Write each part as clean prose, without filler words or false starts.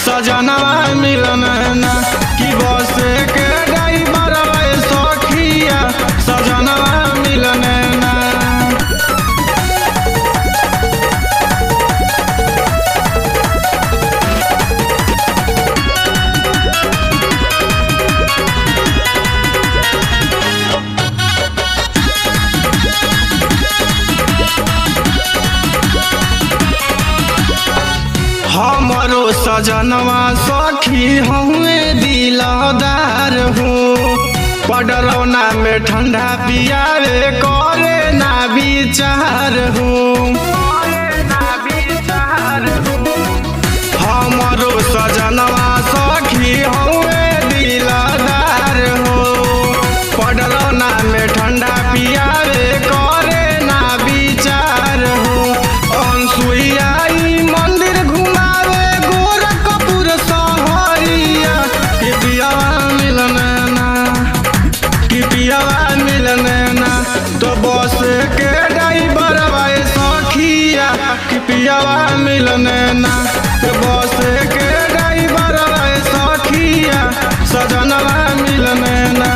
सजनवा मिलन ना कि बस के ड्राइवर सखिया सजनवा मिलन ना। हमरो सजनवा सखी हुए दिलदार हूँ पडरौना में ठंडा पियावे करे ना विचार हूँ। हमरो सजनवा सखी हुए दिलदार हूँ पडरौना में ठंडा पियावे करे ना विचार हूँ। अनसुईया मंदिर घुमावे गोरखपुर सहरिया कि पियावा मिलन ना कि पियावा मिलन ना तो बस के ड्राइवर सखिया कि पियावा मिलन ना तो बस के ड्राइवर सखिया सजनवा मिलन ना।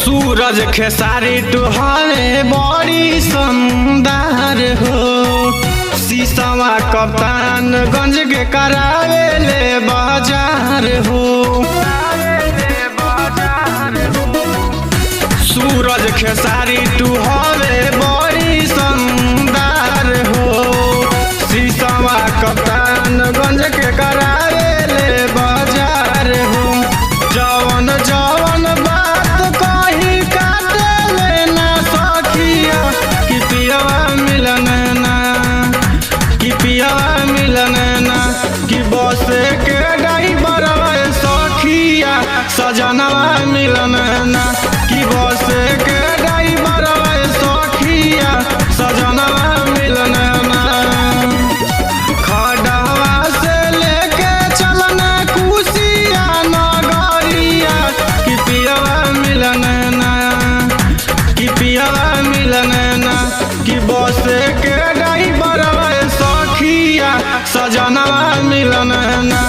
सूरज खेसारी टुहारे बड़ी सुंदर हो शीशवा कप्तानगंज के करावे ले बाजार हो। सूरज खेसारी टुहारे बड़ी सुंदर हो शीशवा कप्तानगंज के करावे ले बाजार हो। जवन जवन बात कही काटे लेना सखिया कि पियावा मिलन ना कि पियावा मिलन ना कि बस के ड्राइवर सखिया सजनवा मिलन ना कि बस के ड्राइवर सखिया सजनवा मिलन ना। खड़वा से लेके चलना कुसिया नगरिया कि पियावा मिलन ना कि पियावा मिलन ना कि बस के ड्राइवर सखिया सजनवा मिलन ना।